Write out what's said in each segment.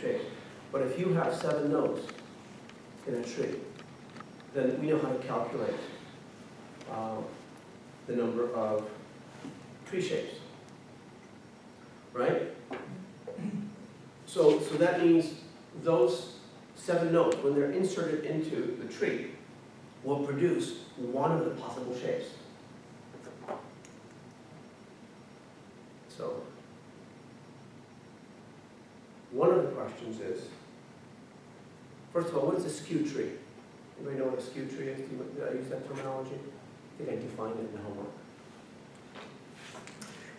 shapes. But if you have 7 nodes in a tree, then we know how to calculate the number of tree shapes, right? So that means those 7 nodes, when they're inserted into the tree, will produce one of the possible shapes. So, one of the questions is, first of all, what is a skew tree? Anybody know what a skew tree is? Did I use that terminology? I think I defined it in the homework.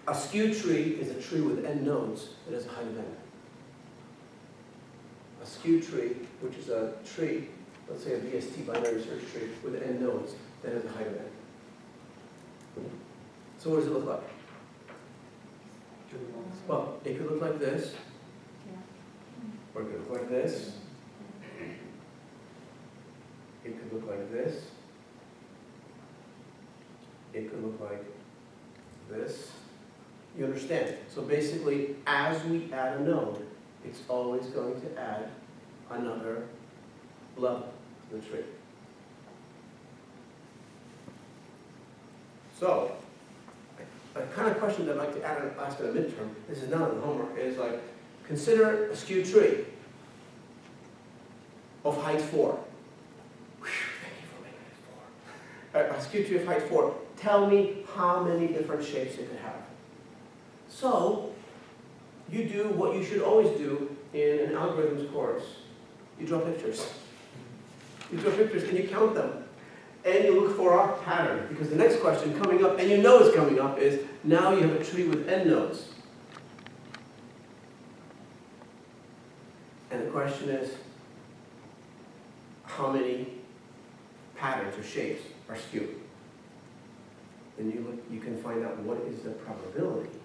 A skew tree is a tree with n nodes that has a height of n. A skew tree, which is a tree, let's say a BST binary search tree with n nodes that has a height of n. So what does it look like? Well, it could look like this, or it could look like this. It could look like this. It could look like this. You understand? So basically, as we add a node, it's always going to add another level to the tree. So, a kind of question that I'd like to ask in a midterm, this is not in the homework, is like, consider a skew tree of height 4. Whew, thank you for making it 4. A skew tree of height 4. Tell me how many different shapes it could have. So, you do what you should always do in an algorithms course. You draw pictures. You draw pictures and you count them. And you look for a pattern, because the next question coming up, and you know it's coming up, is now you have a tree with n nodes. And the question is, how many patterns or shapes are skewed? Then you can find out what is the probability.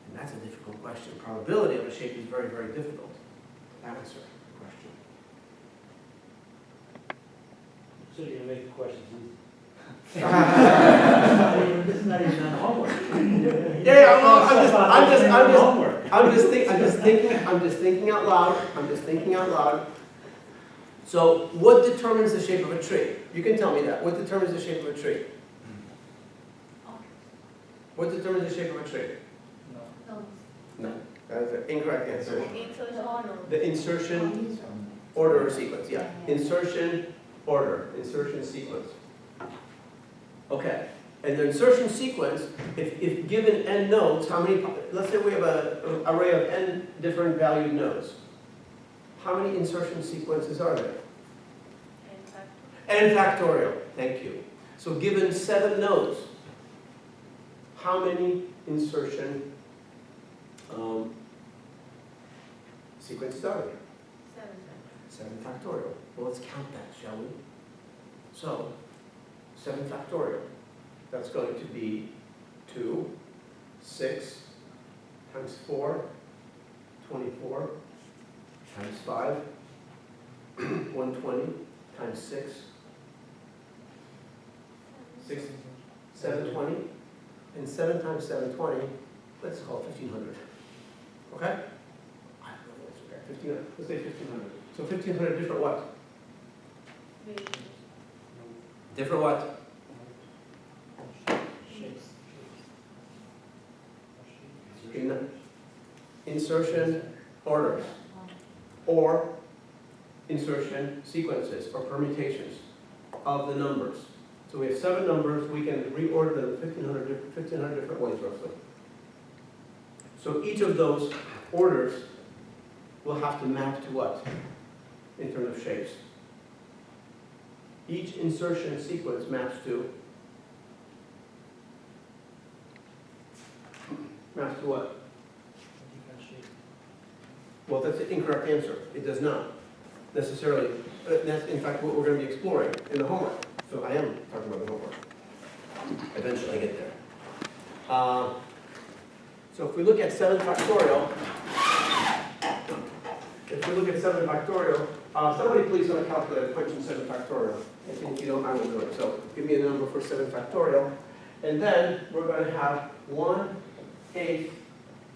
And that's a difficult question. Probability of a shape is very, very difficult to answer the question. So you're gonna make the questions easy. This is not even on homework. Yeah, well, I'm just thinking out loud. So, what determines the shape of a tree? You can tell me that. What determines the shape of a tree? What determines the shape of a tree? No, that is an incorrect answer. The insertion, order, or sequence. Yeah, insertion, order, insertion, sequence. Okay, and the insertion sequence, if given n nodes, how many, let's say we have an array of n different valued nodes. How many insertion sequences are there? N factorial, thank you. So given 7 nodes, how many insertion sequences are there? 7 factorial. Well, let's count that, shall we? So, 7 factorial. That's going to be 2, 6, times 4, 24, times 5, 120, times 6, 720, and 7 times 720, let's call it 1,500. Okay? I don't know what's okay. 1,500. Let's say 1,500. So 1,500 different what? Different what? Insertion orders, or insertion sequences, or permutations of the numbers. So we have 7 numbers, we can reorder them 1,500 different ways roughly. So each of those orders will have to map to what? In terms of shapes. Each insertion sequence maps to what? Well, that's the incorrect answer. It does not necessarily. That's in fact what we're going to be exploring in the homework. So I am talking about the homework. Eventually I get there. So if we look at 7 factorial, somebody please on a calculator punch in 7 factorial. If you don't, I will do it. So give me a number for 7 factorial. And then we're going to have 1/8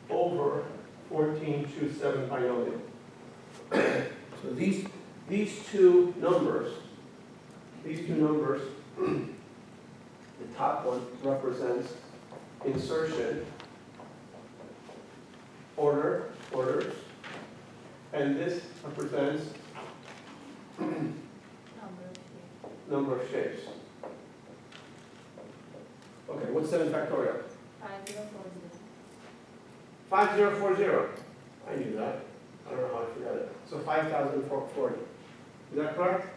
over 14 choose 7 binomial. So these two numbers, the top one represents insertion, orders, and this represents number of shapes. Okay, what's 7 factorial? 5040. I knew that. I don't know how I forgot it. So 5040. Is that correct?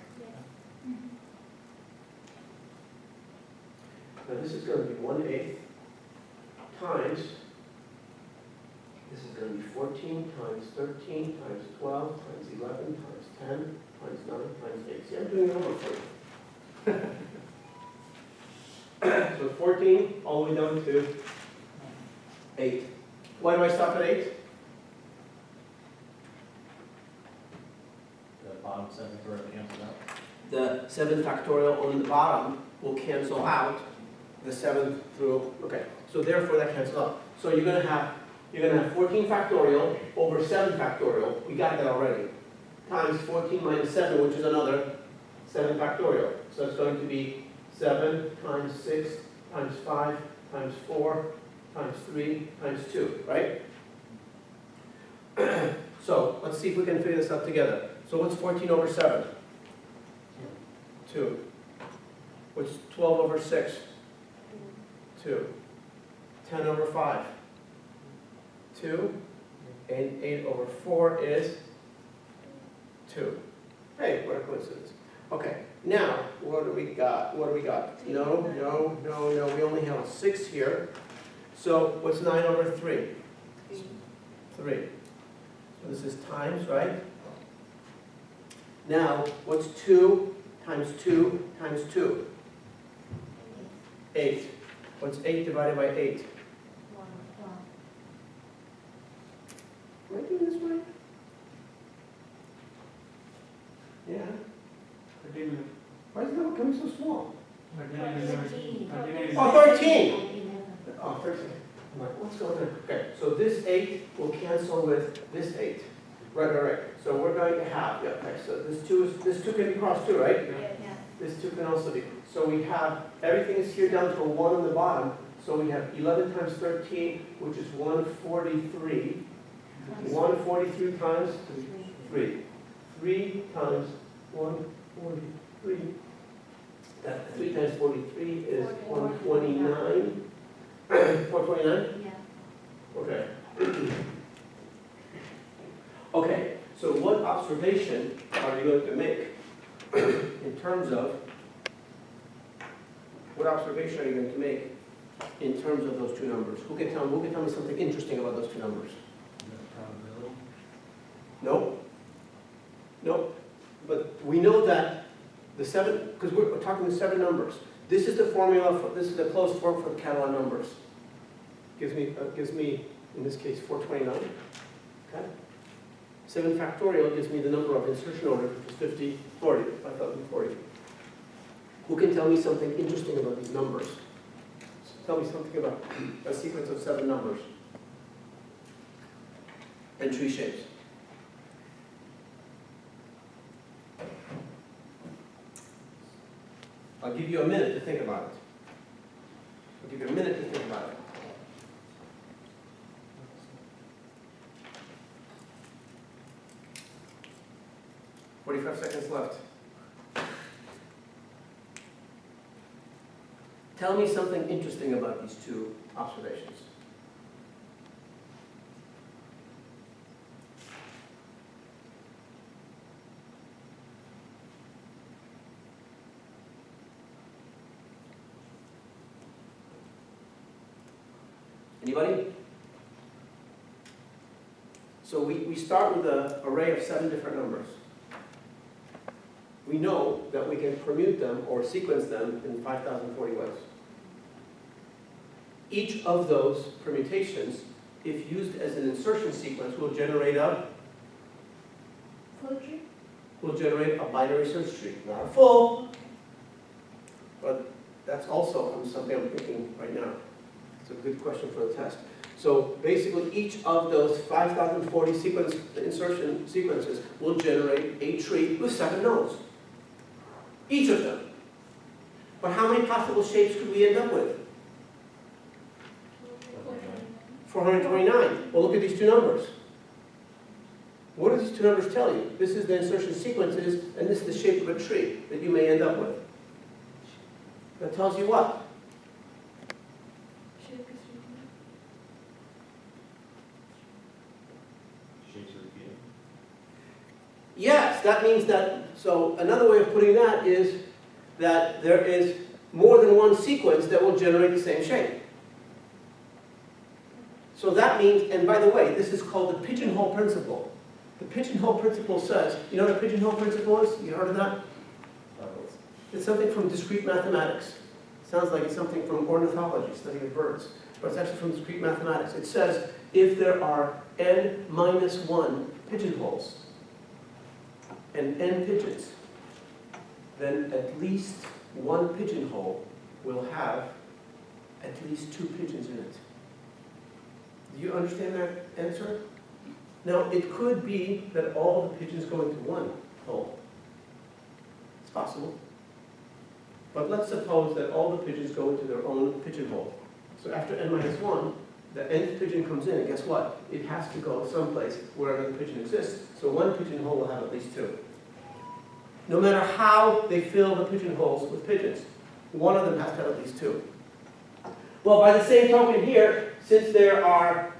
Now this is going to be 1/8 times, this is going to be 14 times 13 times 12 times 11 times 10 times 9 times 8. See, I'm doing the homework for you. So 14 all the way down to 8. Why do I stop at 8? The bottom 7 factorial cancels out. The 7 factorial on the bottom will cancel out the 7 through, okay, so therefore that cancels out. So you're gonna have 14 factorial over 7 factorial, we got that already, times 14 minus 7, which is another 7 factorial. So it's going to be 7 times 6 times 5 times 4 times 3 times 2, right? So let's see if we can figure this out together. So what's 14 over 7? 2. What's 12 over 6? 2. 10 over 5? 2. And 8 over 4 is 2. Hey, what a coincidence. Okay, now, what do we got? No, we only have 6 here. So what's 9 over 3? 3. So this is times, right? Now, what's 2 times 2 times 2? 8. What's 8 divided by 8? Am I doing this right? Yeah. Why is the number coming so small? Oh, 13! Oh, 13. I'm like, what's going on? Okay, so this 8 will cancel with this 8. Right. So we're going to have, yeah, okay, so this 2 can be crossed too, right? Yeah. This 2 can also be. So we have, everything is here down to a 1 on the bottom. So we have 11 times 13, which is 143. 143 times 3. 3 times 143. 3 times 43 is 129. 429? Yeah. Okay. Okay, so what observation are you going to make in terms of, what observation are you going to make in terms of those two numbers? Who can tell me something interesting about those two numbers? Probability. Nope. But we know that the 7, because we're talking the 7 numbers. This is the formula for, this is the closed form for the Catalan numbers. Gives me, in this case, 429. Okay? 7 factorial gives me the number of insertion orders, which is 5040. Who can tell me something interesting about these numbers? Tell me something about a sequence of 7 numbers and tree shapes. I'll give you a minute to think about it. 45 seconds left. Tell me something interesting about these two observations. Anybody? So we start with an array of 7 different numbers. We know that we can permute them or sequence them in 5,040 ways. Each of those permutations, if used as an insertion sequence, will generate a binary search tree. Not a full, but that's also something I'm thinking right now. It's a good question for the test. So basically, each of those 5,040 insertion sequences will generate a tree with 7 nodes. Each of them. But how many possible shapes could we end up with? 429. Well, look at these two numbers. What do these two numbers tell you? This is the insertion sequences, and this is the shape of a tree that you may end up with. That tells you what? Shapes are repeating. Yes, that means that, so another way of putting that is that there is more than one sequence that will generate the same shape. So that means, and by the way, this is called the pigeonhole principle. The pigeonhole principle says, you know what a pigeonhole principle is? You heard of that? It's something from discrete mathematics. Sounds like it's something from ornithology, study of birds. But it's actually from discrete mathematics. It says if there are n minus 1 pigeonholes and n pigeons, then at least one pigeonhole will have at least 2 pigeons in it. Do you understand that answer? Now, it could be that all the pigeons go into one hole. It's possible. But let's suppose that all the pigeons go into their own pigeonhole. So after n minus 1, the nth pigeon comes in, and guess what? It has to go someplace where another pigeon exists. So one pigeonhole will have at least 2. No matter how they fill the pigeonholes with pigeons, one of them has to have at least 2. Well, by the same token here, since there are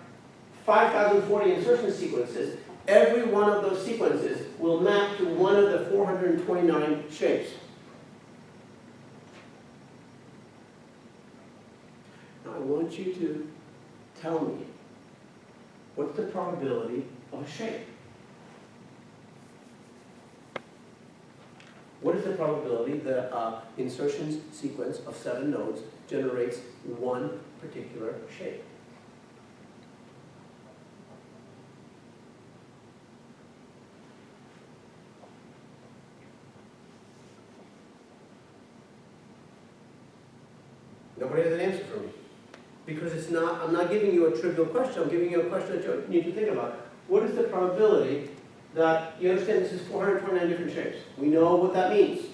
5,040 insertion sequences, every one of those sequences will map to one of the 429 shapes. Now, I want you to tell me, what's the probability of a shape? What is the probability that an insertion sequence of 7 nodes generates one particular shape? Nobody has an answer for me. Because it's not, I'm not giving you a trivial question, I'm giving you a question that you need to think about. What is the probability that, you understand this is 429 different shapes. We know what that means.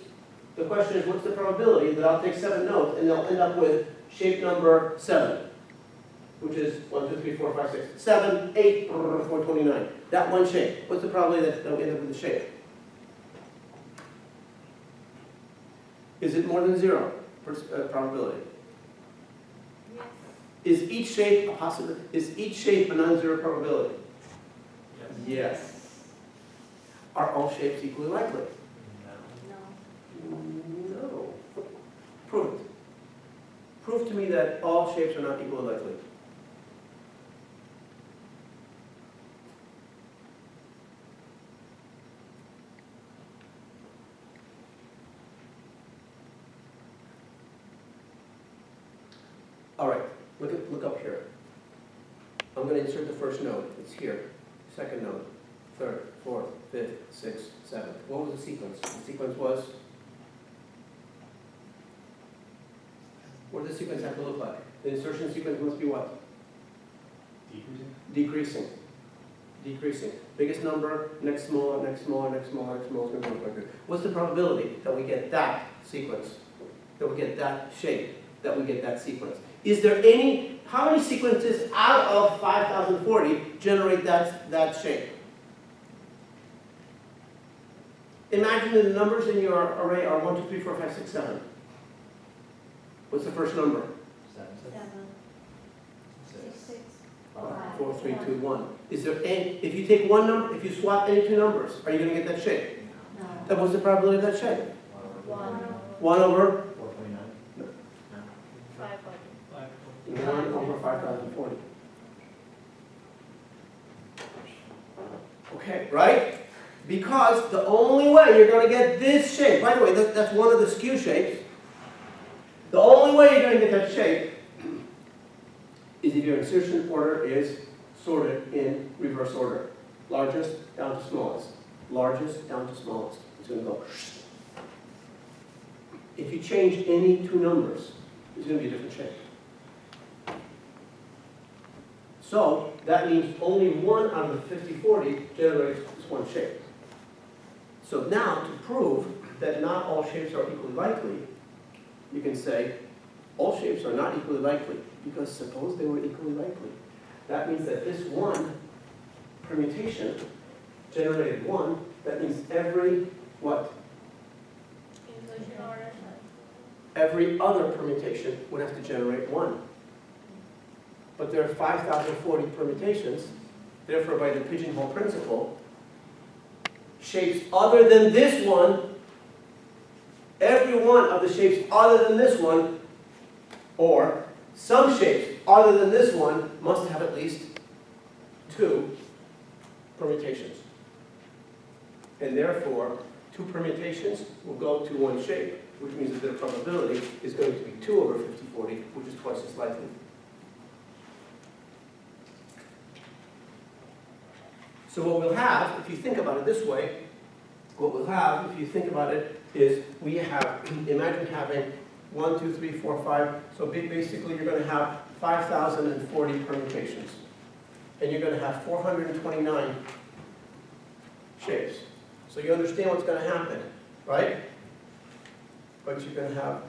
The question is, what's the probability that I'll take 7 nodes and they'll end up with shape number 7, which is 1, 2, 3, 4, 5, 6, 7, 8, 429. That one shape. What's the probability that they'll end up with the shape? Is it more than 0 probability? Is each shape a possibility? Is each shape a non-zero probability? Yes. Are all shapes equally likely? No. Prove it. Prove to me that all shapes are not equally likely. All right, look up here. I'm going to insert the first node. It's here. Second node. Third, fourth, fifth, sixth, seventh. What was the sequence? The sequence was? What does the sequence have to look like? The insertion sequence must be what? Decreasing? Decreasing. Decreasing. Biggest number, next smaller, next smaller, next smaller, next smaller, it's going to look like this. What's the probability that we get that sequence? That we get that shape? That we get that sequence? Is there any, how many sequences out of 5,040 generate that shape? Imagine that the numbers in your array are 1, 2, 3, 4, 5, 6, 7. What's the first number? 7. 6. 5, 4, 3, 2, 1. Is there any, if you take one number, if you swap any two numbers, are you going to get that shape? No. Then what's the probability of that shape? 1. 1 over? 429. 1 over 5,040. Okay, right? Because the only way you're going to get this shape, by the way, that's one of the skew shapes. The only way you're going to get that shape is if your insertion order is sorted in reverse order. Largest down to smallest. Largest down to smallest. It's going to go. If you change any two numbers, it's going to be a different shape. So that means only one out of the 50/40 generates this one shape. So now, to prove that not all shapes are equally likely, you can say all shapes are not equally likely, because suppose they were equally likely. That means that this one permutation generated one. That means every, what? Inclusion order. Every other permutation would have to generate one. But there are 5,040 permutations, therefore by the pigeonhole principle, shapes other than this one, every one of the shapes other than this one, or some shapes other than this one, must have at least 2 permutations. And therefore, 2 permutations will go to one shape, which means that their probability is going to be 2 over 50/40, which is twice as likely. So what we'll have, if you think about it this way, what we'll have, if you think about it, is we have, imagine having 1, 2, 3, 4, 5, so basically you're going to have 5,040 permutations. And you're going to have 429 shapes. So you understand what's going to happen, right? But you're going to have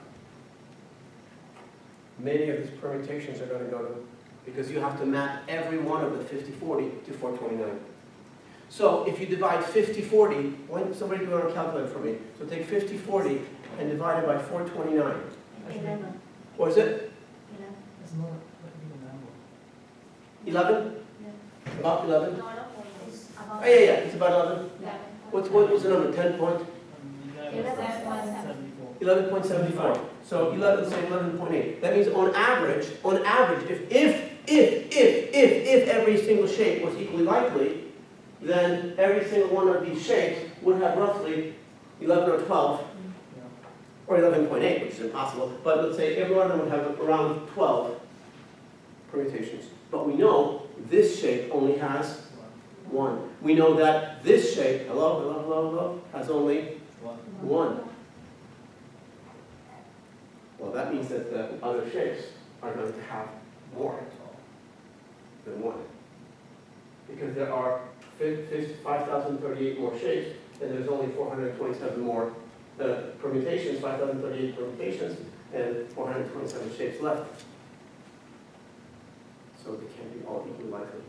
many of these permutations are going to go to, because you have to map every one of the 50/40 to 429. So if you divide 50/40, when somebody do it on a calculator for me. So take 50/40 and divide it by 429. 11. What is it? 11? About 11? No, no, it's about. Oh, yeah, it's about 11. 11. What was the number? 10 point? 11.7. 11.74. So let's say 11.8. That means on average, if every single shape was equally likely, then every single one of these shapes would have roughly 11 or 12, or 11.8, which is impossible, but let's say every one of them would have around 12 permutations. But we know this shape only has 1. We know that this shape, hello, has only 1. Well, that means that the other shapes are going to have more than 1. Because there are 5,038 more shapes, and there's only 427 more permutations, 5,038 permutations, and 427 shapes left. So they can't be all equally likely.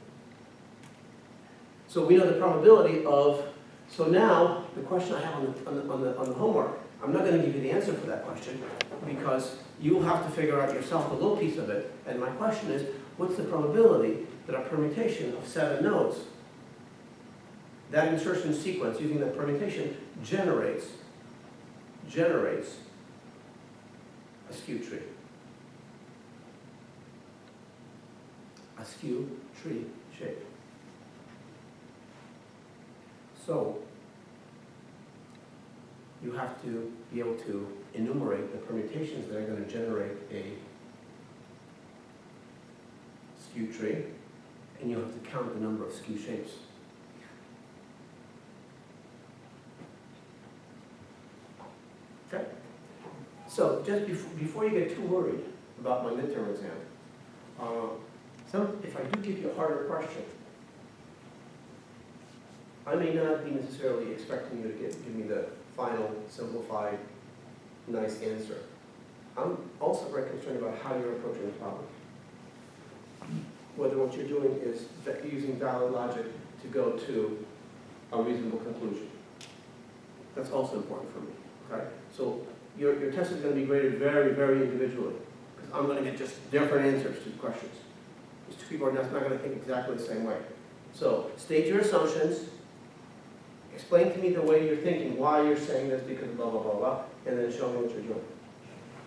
So we know the probability of, so now the question I have on the homework, I'm not going to give you the answer for that question, because you'll have to figure out yourself a little piece of it, and my question is, what's the probability that a permutation of 7 nodes, that insertion sequence using that permutation generates a skew tree. A skew tree shape. So you have to be able to enumerate the permutations that are going to generate a skew tree, and you have to count the number of skew shapes. Okay? So just before you get too worried about my midterm exam, if I do give you a harder question, I may not be necessarily expecting you to give me the final, simplified, nice answer. I'm also very concerned about how you're approaching the problem. Whether what you're doing is using valid logic to go to a reasonable conclusion. That's also important for me, okay? So your test is going to be graded very, very individually, because I'm going to get just different answers to the questions. These 2 people are just not going to think exactly the same way. So state your assumptions, explain to me the way you're thinking, why you're saying this, because blah, blah, blah, blah, and then show me what you're doing.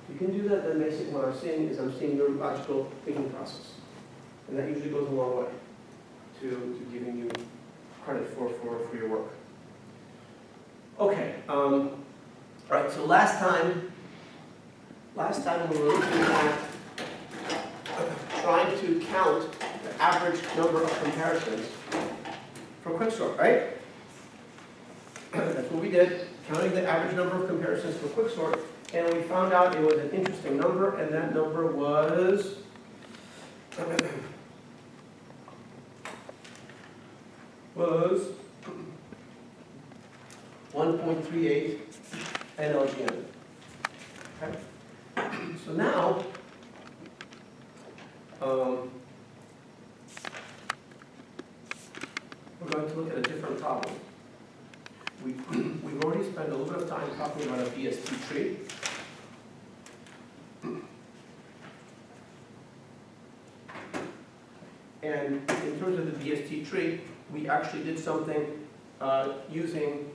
If you can do that, then basically what I'm seeing is I'm seeing your logical thinking process. And that usually goes a long way to giving you credit for your work. Okay, all right, so last time we were looking at trying to count the average number of comparisons for quicksort, right? That's what we did, counting the average number of comparisons for quicksort, and we found out it was an interesting number, and that number was was 1.38 NLGN. Okay? So now, we're going to look at a different problem. We've already spent a little bit of time talking about a BST tree. And in terms of the BST tree, we actually did something using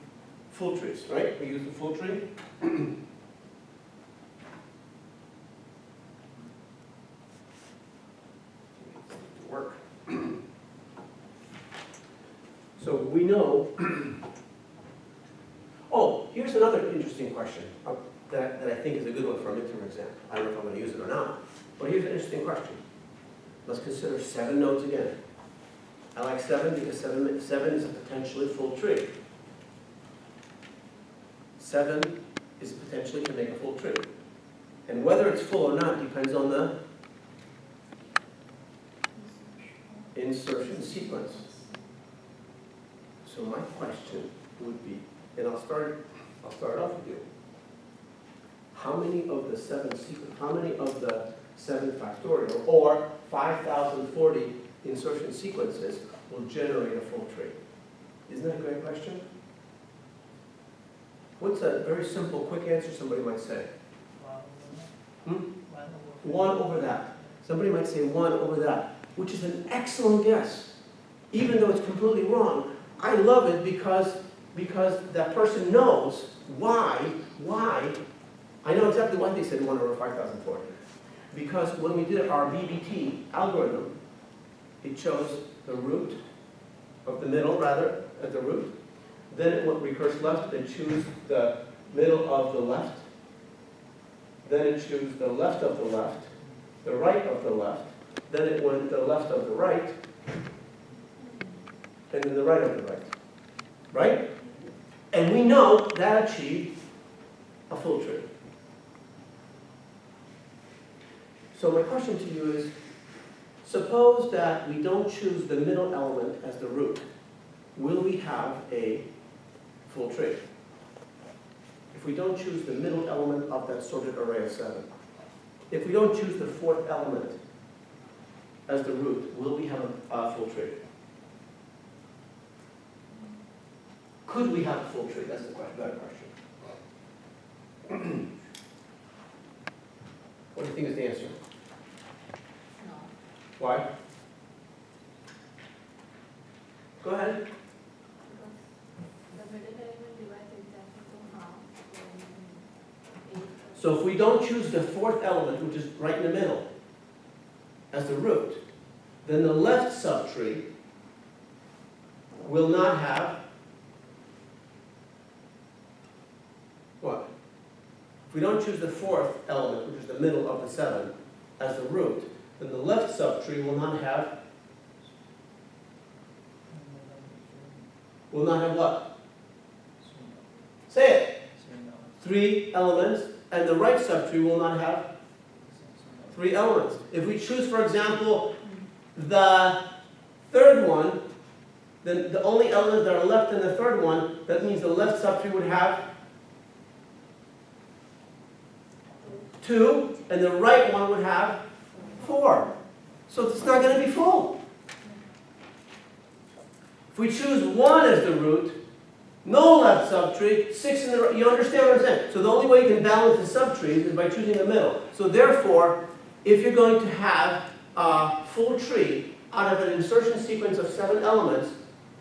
full trees, right? We used the full tree. Work. So we know. Oh, here's another interesting question that I think is a good one for a midterm exam. I don't know if I'm going to use it or not, but here's an interesting question. Let's consider 7 nodes again. I like 7 because 7 is a potentially full tree. 7 is potentially can make a full tree. And whether it's full or not depends on the insertion sequence. So my question would be, and I'll start off with you. How many of the 7 factorial or 5,040 insertion sequences will generate a full tree? Isn't that a great question? What's a very simple, quick answer somebody might say? 1 over that. Somebody might say 1 over that, which is an excellent guess. Even though it's completely wrong, I love it because that person knows why. I know exactly why they said 1 over 5,040. Because when we did our BBT algorithm, it chose the root of the middle, rather, at the root. Then it went recurse left, then choose the middle of the left. Then it chose the left of the left, the right of the left. Then it went the left of the right, and then the right of the right. Right? And we know that achieved a full tree. So my question to you is, suppose that we don't choose the middle element as the root. Will we have a full tree? If we don't choose the middle element of that sorted array of 7. If we don't choose the 4th element as the root, will we have a full tree? Could we have a full tree? That's the better question. What do you think is the answer? No. Why? Go ahead. The middle element divides exactly to half. So if we don't choose the 4th element, which is right in the middle, as the root, then the left subtree will not have what? If we don't choose the 4th element, which is the middle of the 7, as the root, then the left subtree will not have what? Say it. 3 elements, and the right subtree will not have 3 elements. If we choose, for example, the 3rd one, then the only elements that are left in the 3rd one, that means the left subtree would have 2, and the right one would have 4. So it's not going to be full. If we choose 1 as the root, no left subtree, 6 in the right. You understand what I'm saying? So the only way you can balance the subtrees is by choosing the middle. So therefore, if you're going to have a full tree out of an insertion sequence of 7 elements,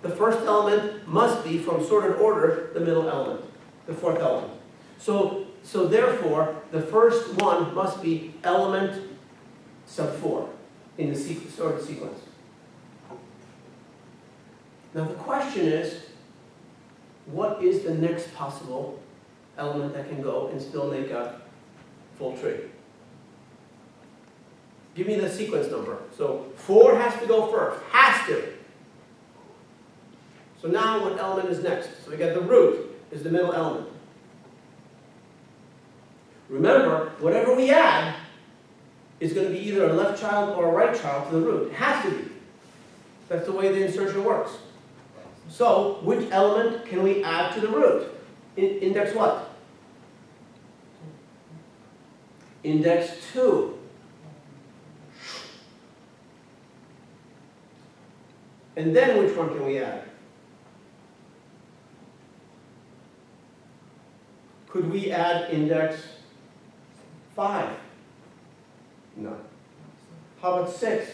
the first element must be, from sorted order, the middle element, the 4th element. So therefore, the first one must be element sub 4 in the sorted sequence. Now the question is, what is the next possible element that can go and still make a full tree? Give me the sequence number. So 4 has to go first. Has to. So now what element is next? So we got the root is the middle element. Remember, whatever we add is going to be either a left child or a right child to the root. It has to be. That's the way the insertion works. So, which element can we add to the root? Index what? Index 2. And then which one can we add? Could we add index 5? No. How about 6?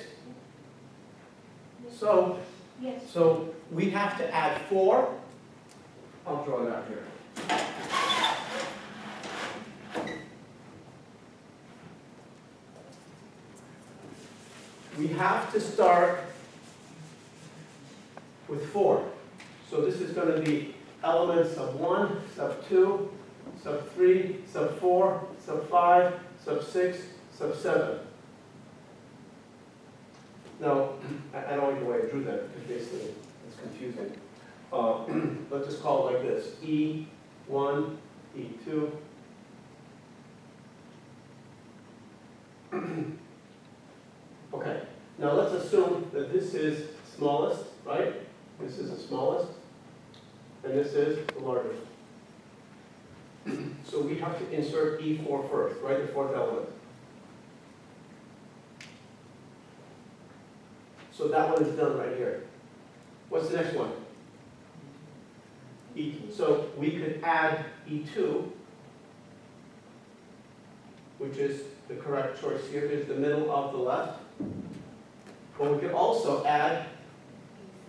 Yes. So we have to add 4. I'll draw it out here. We have to start with 4. So this is going to be elements sub 1, sub 2, sub 3, sub 4, sub 5, sub 6, sub 7. Now, I don't like the way I drew that, because basically it's confusing. Let's just call it like this: E1, E2. Okay, now let's assume that this is smallest, right? This is the smallest, and this is the largest. So we have to insert E4 first, right? The fourth element. So that one is done right here. What's the next one? E2. So we could add E2, which is the correct choice here, is the middle of the left. But we could also add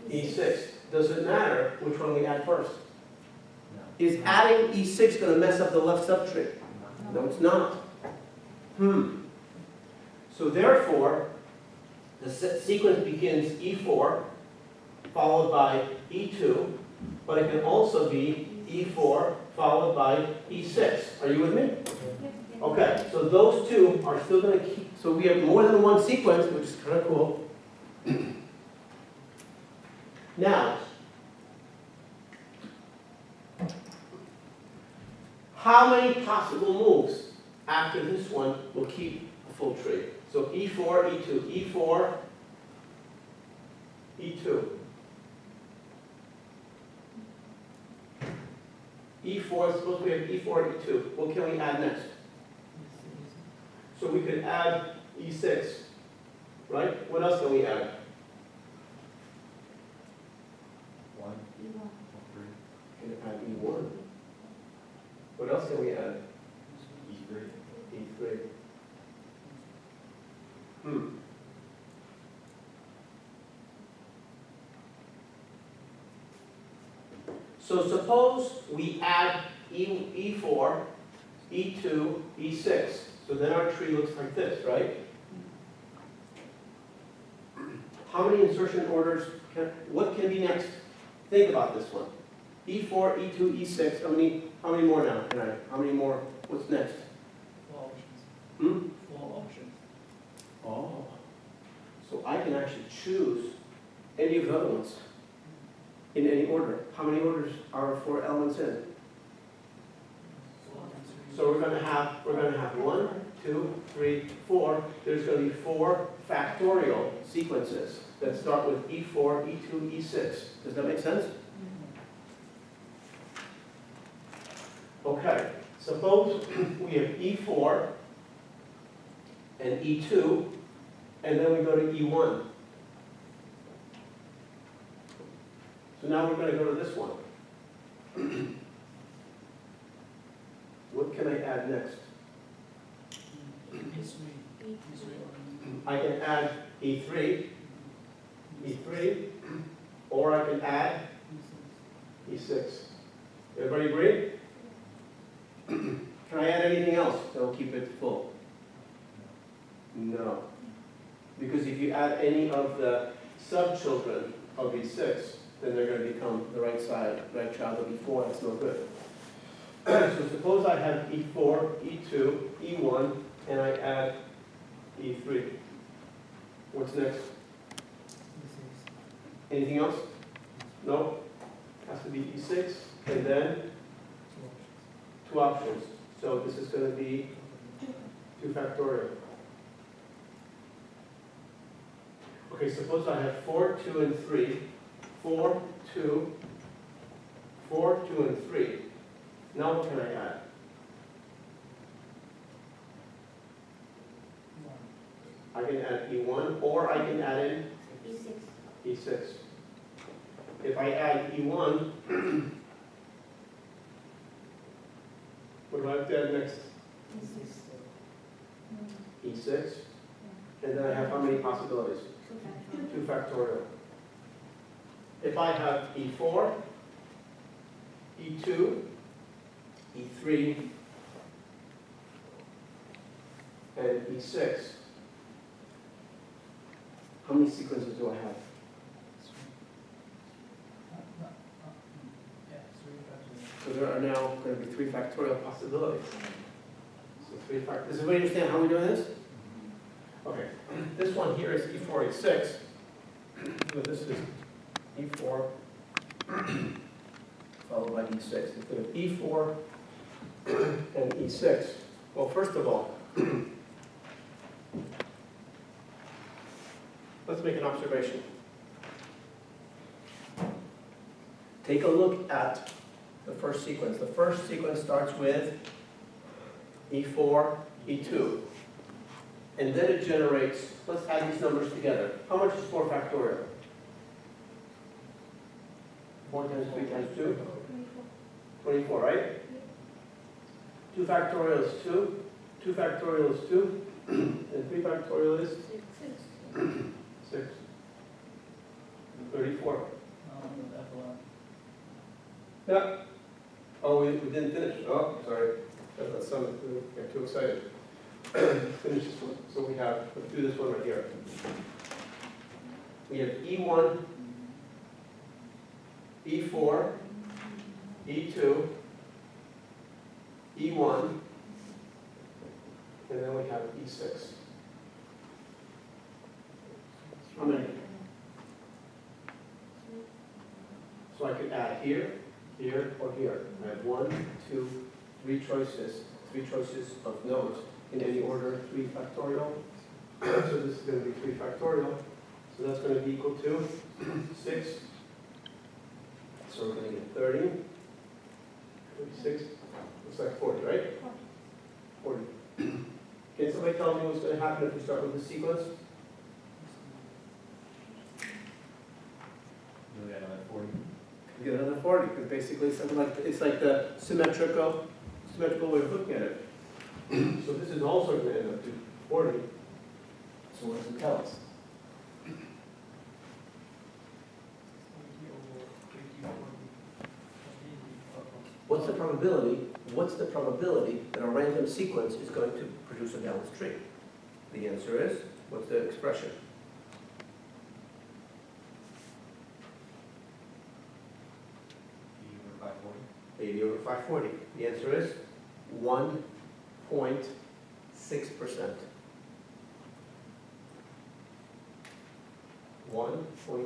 E6. Does it matter which one we add first? Is adding E6 going to mess up the left subtree? No, it's not. So therefore, the sequence begins E4, followed by E2, but it can also be E4, followed by E6. Are you with me? Okay, so those two are still going to keep, so we have more than one sequence, which is kind of cool. Now, how many possible moves after this one will keep a full tree? So E4, E2, E4, E2. E4, suppose we have E4, E2. What can we add next? So we could add E6, right? What else can we add? 1, E1. 3, We can add E1. What else can we add? E3. E3. So suppose we add E4, E2, E6. So then our tree looks like this, right? How many insertion orders, what can be next? Think about this one. E4, E2, E6, how many more now? How many more? What's next? 4 options. 4 options. Oh. So I can actually choose any of the other ones in any order. How many orders are 4 elements in? So we're going to have 1, 2, 3, 4. There's going to be 4 factorial sequences that start with E4, E2, E6. Does that make sense? Okay. Suppose we have E4 and E2, and then we go to E1. So now we're going to go to this one. What can I add next? I can add E3, or I can add E6. Everybody agree? Can I add anything else that will keep it full? No. Because if you add any of the subchildren of E6, then they're going to become the right child of E4. That's no good. So suppose I have E4, E2, E1, and I add E3. What's next? Anything else? No? Has to be E6, and then 2 options. So this is going to be 2 factorial. Okay, suppose I have 4, 2, and 3. 4, 2, 4, 2, and 3. Now what can I add? I can add E1, or I can add in E6. E6. If I add E1, what do I have to add next? E6. E6. And then I have how many possibilities? 2 factorial. If I have E4, E2, E3, and E6, how many sequences do I have? Yeah, 3 factorial. So there are now going to be 3 factorial possibilities. So 3 factorial. Does everybody understand how we're doing this? Okay. This one here is E4, E6. So this is E4 followed by E6. Instead of E4 and E6. Well, first of all, let's make an observation. Take a look at the first sequence. The first sequence starts with E4, E2. And then it generates, let's add these numbers together. How much is 4 factorial? 4 times 3 times 2? 24, right? 2 factorial is 2. 2 factorial is 2. And 3 factorial is 6. 34. Yeah. Oh, we didn't finish. Oh, sorry. That's some, we got too excited. Finish this one. So we have, let's do this one right here. We have E1, E4, E2, E1, and then we have E6. How many? So I could add here, here, or here. I have 1, 2, 3 choices. 3 choices of nodes in any order, 3 factorial. So this is going to be 3 factorial. So that's going to be equal to 6. So we're going to get 30, 36, looks like 40, right? 40. Can somebody tell me what's going to happen if we start with the sequence? We got another 40. You get another 40, because basically something like, it's like the symmetrical way of looking at it. So this is also going to end up to 40. So what does it tell us? What's the probability? What's the probability that a random sequence is going to produce a balanced tree? The answer is, what's the expression? E over 540. 80 over 540. The answer is 1.6%. 1.6%.